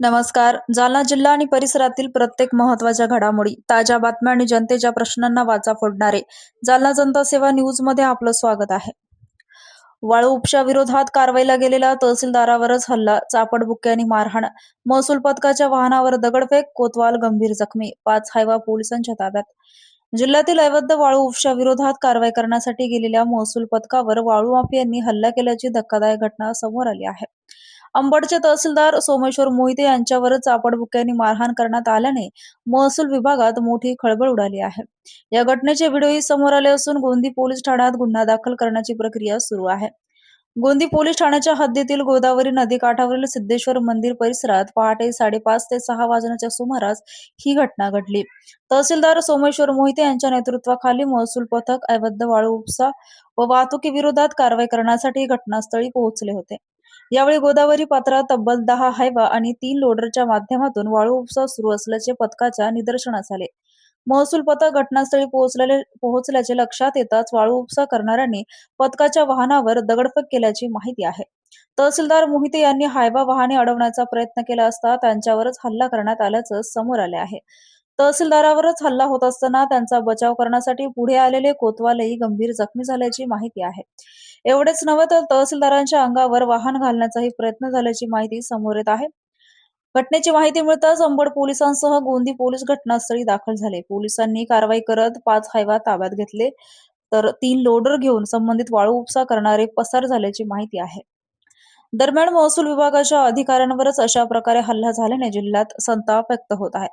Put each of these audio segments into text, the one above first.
नमस्कार. जालना जिल्हा आणि परिसरातील प्रत्येक महत्त्वाच्या घडामोडी, ताज्या बातम्या आणि जनतेच्या प्रश्नांना वाचा फोडणारे जालना जनता सेवा न्यूजमध्ये आपलं स्वागत आहे. वाळू उपशा विरोधात कारवाईला गेलेल्या तहसीलदारावरच हल्ला, चापडबुक्के आणि मारहाण, महसूल पथकाच्या वाहनावर दगडफेक, कोतवाल गंभीर जखमी, 5 हायवा पोलिसांच्या ताब्यात. जिल्ह्यातील अवैध वाळू उपशा विरोधात कारवाई करण्यासाठी गेलेल्या महसूल पथकावर वाळू माफियांनी हल्ला केल्याची धक्कादायक घटना समोर आली आहे. अंबडचे तहसीलदार सोमेश्वर मोहिते यांच्यावर चापडबुक्क्यांनी मारहाण करण्यात आल्याने महसूल विभागात मोठी खळबळ उडाली आहे. या घटनेचे व्हिडिओही समोर आले असून गोंदी पोलीस ठाण्यात गुन्हा दाखल करण्याची प्रक्रिया सुरू आहे. गोंदी पोलीस ठाण्याच्या हद्दीतील गोदावरी नदीकाठावरील सिद्धेश्वर मंदिर परिसरात पहाटे 5:30 ते 6 वाजण्याच्या सुमारास ही घटना घडली. तहसीलदार सोमेश्वर मोहिते यांच्या नेतृत्वाखाली महसूल पथक अवैध वाळू उपसा व वाहतुकीविरोधात कारवाई करण्यासाठी घटनास्थळी पोहोचले होते. यावेळी गोदावरी पात्रात तब्बल 10 हायवा आणि 3 लोडरच्या माध्यमातून वाळू उपसा सुरू असल्याचे पथकाच्या निदर्शनास आले. महसूल पथक घटनास्थळी पोहोचल्याचे लक्षात येताच वाळू उपसा करणाऱ्यांनी पथकाच्या वाहनावर दगडफेक केल्याची माहिती आहे. तहसीलदार मोहिते यांनी हायवा वाहने अडवण्याचा प्रयत्न केला असता त्यांच्यावरच हल्ला करण्यात आल्याचं समोर आले आहे. तहसीलदारावरच हल्ला होत असताना त्यांचा बचाव करण्यासाठी पुढे आलेले कोतवालही गंभीर जखमी झाल्याची माहिती आहे. एवढेच नव्हे तर तहसीलदारांच्या अंगावर वाहन घालण्याचाही प्रयत्न झाल्याची माहिती समोर येत आहे. घटनेची माहिती मिळताच अंबड पोलिसांसह गोंदी पोलीस घटनास्थळी दाखल झाले. पोलिसांनी कारवाई करत 5 हायवा ताब्यात घेतले तर 3 लोडर घेऊन संबंधित वाळू उपसा करणारे पसार झाल्याची माहिती आहे. दरम्यान महसूल विभागाच्या अधिकाऱ्यांवरच अशा प्रकारे हल्ला झाल्याने जिल्ह्यात संताप व्यक्त होत आहे.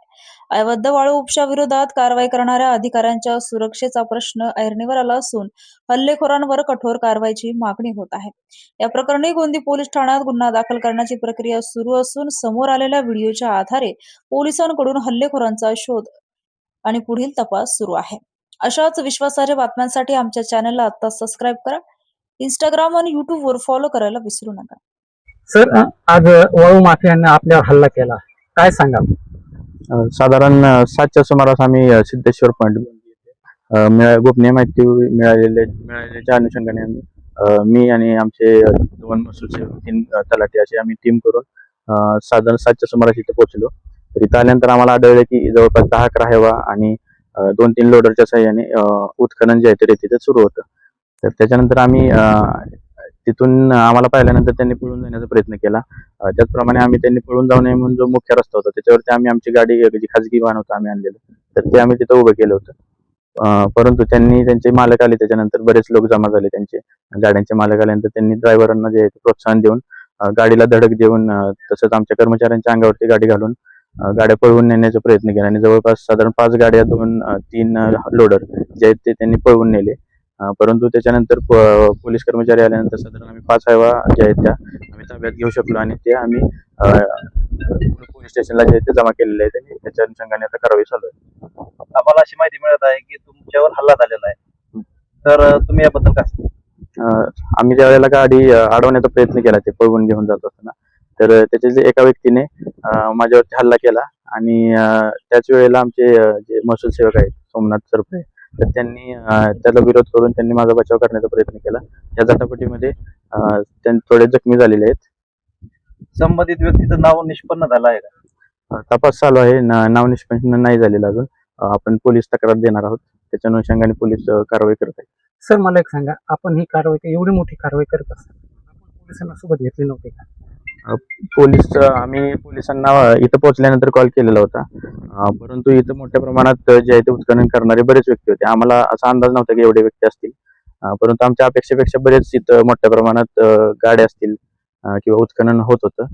अवैध वाळू उपशा विरोधात कारवाई करणाऱ्या अधिकाऱ्यांच्या सुरक्षेचा प्रश्न ऐरणीवर आला असून हल्लेखोरांवर कठोर कारवाईची मागणी होत आहे. या प्रकरणी गोंदी पोलीस ठाण्यात गुन्हा दाखल करण्याची प्रक्रिया सुरू असून समोर आलेल्या व्हिडिओच्या आधारे पोलिसांकडून हल्लेखोरांचा शोध आणि पुढील तपास सुरू आहे. अशाच विश्वासार्ह बातम्यांसाठी आमच्या चॅनलला आता सबस्क्राईब करा. इंस्टाग्राम आणि युट्यूबवर फॉलो करायला विसरू नका. सर, आज वाळू माफियांनी आपल्यावर हल्ला केला, काय सांगाल? साधारण 7च्या सुमारास आम्ही सिद्धेश्वर पॉइंट गोपनीय माहिती मिळालेल्या अनुषंगाने आम्ही मी आणि आमचे 2 महसूल सेवक 3 तलाठी अशी आम्ही टीम करून साधारण 7च्या सुमारास इथे पोहोचलो. तर इथं आल्यानंतर आम्हाला आढळलं की जवळपास 10-11 हायवा आणि 2-3 लोडरच्या साह्याने उत्खनन जे आहे ते तिथे सुरू होतं. तर त्याच्यानंतर आम्ही तिथून आम्हाला पाहिल्यानंतर त्यांनी पळून जाण्याचा प्रयत्न केला. त्याचप्रमाणे आम्ही त्यांनी पळून जाऊ नये म्हणून जो मुख्य रस्ता होता त्याच्यावरती आम्ही आमची गाडी जी खाजगी वाहन होतं आम्ही आणलेलं, तर ते आम्ही तिथं उभं केलं होतं. परंतु त्यांचे मालक आले, त्याच्यानंतर बरेच लोक जमा झाले. त्यांचे गाड्यांचे मालक आल्यानंतर त्यांनी ड्रायव्हरांना जे प्रोत्साहन देऊन गाडीला धडक देऊन तसंच आमच्या कर्मचाऱ्यांच्या अंगावरती गाडी घालून गाड्या पळवून नेण्याचा प्रयत्न केला आणि जवळपास साधारण 5 गाड्या 2-3 लोडर जे आहेत ते त्यांनी पळवून नेले. परंतु त्याच्यानंतर पोलीस कर्मचारी आल्यानंतर साधारण आम्ही 5 हायवा ज्या आहेत त्या आम्ही ताब्यात घेऊ शकलो आणि ते आम्ही पोलीस स्टेशनला जे ते जमा केलेले आहेत आणि त्याच्या अनुषंगाने आता कारवाई चालू आहे. आम्हाला अशी माहिती मिळत आहे की तुमच्यावर हल्ला झालेला आहे, तर तुम्ही याबद्दल काय? आम्ही ज्या वेळेला गाडी अडवण्याचा प्रयत्न केला ते पळवून घेऊन जात असताना, तर त्याच्या एका व्यक्तीने माझ्यावरती हल्ला केला आणि त्याच वेळेला आमचे जे महसूल सेवक आहेत सोमनाथ सरपळे, तर त्यांनी त्याला विरोध करून त्यांनी माझा बचाव करण्याचा प्रयत्न केला. या झटापटीमध्ये त्यांनी थोडे जखमी झालेले आहेत. संबंधित व्यक्तीचं नाव निष्पन्न झालं आहे का? तपास चालू आहे. नाव निष्पन्न नाही झालेलं अजून. आपण पोलीस तक्रार देणार आहोत, त्याच्या अनुषंगाने पोलीस कारवाई करत आहेत. सर, मला एक सांगा, आपण ही कारवाई एवढी मोठी कारवाई करत असताना आपण पोलिसांना सोबत घेतले नव्हते का? आम्ही पोलिसांना इथं पोहोचल्यानंतर कॉल केलेला होता, परंतु इथं मोठ्या प्रमाणात जे आहे ते उत्खनन करणारे बरेच व्यक्ती होते. आम्हाला असा अंदाज नव्हता की एवढे व्यक्ती असतील, परंतु आमच्या अपेक्षेपेक्षा बरेच इथं मोठ्या प्रमाणात गाड्या असतील किंवा उत्खनन होत होतं.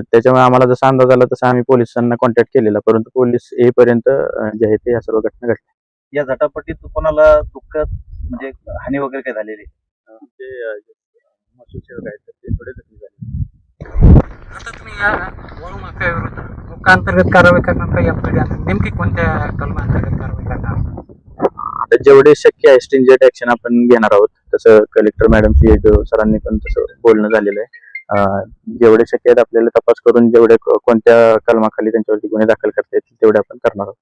त्याच्यामुळे आम्हाला जसा अंदाज आला तसा आम्ही पोलिसांना कॉन्टॅक्ट केलेला, परंतु पोलीस येईपर्यंत जे आहे ते या सर्व घटना घडल्या. या झटापटीत कोणाला दुःख म्हणजे हानी वगैरे काय झालेली? महसूल सेवक आहेत ते थोडे जखमी झाले. आता तुम्ही या वाळू माफियाविरुद्ध मुख्याअंतर्गत कारवाई करणार का? या पिढ्या नेमकी कोणत्या कलमाअंतर्गत कारवाई करणार? आता जेवढे शक्य आहे स्ट्रिंजेंट ऍक्शन आपण घेणार आहोत. तसं कलेक्टर मॅडमशी सरांनी पण तसं बोलणं झालेलं आहे. जेवढे शक्य आहेत आपल्याला तपास करून जेवढे कोणत्या कलमाखाली त्यांच्यावरती गुन्हे दाखल करता येतील तेवढे आपण करणार आहोत.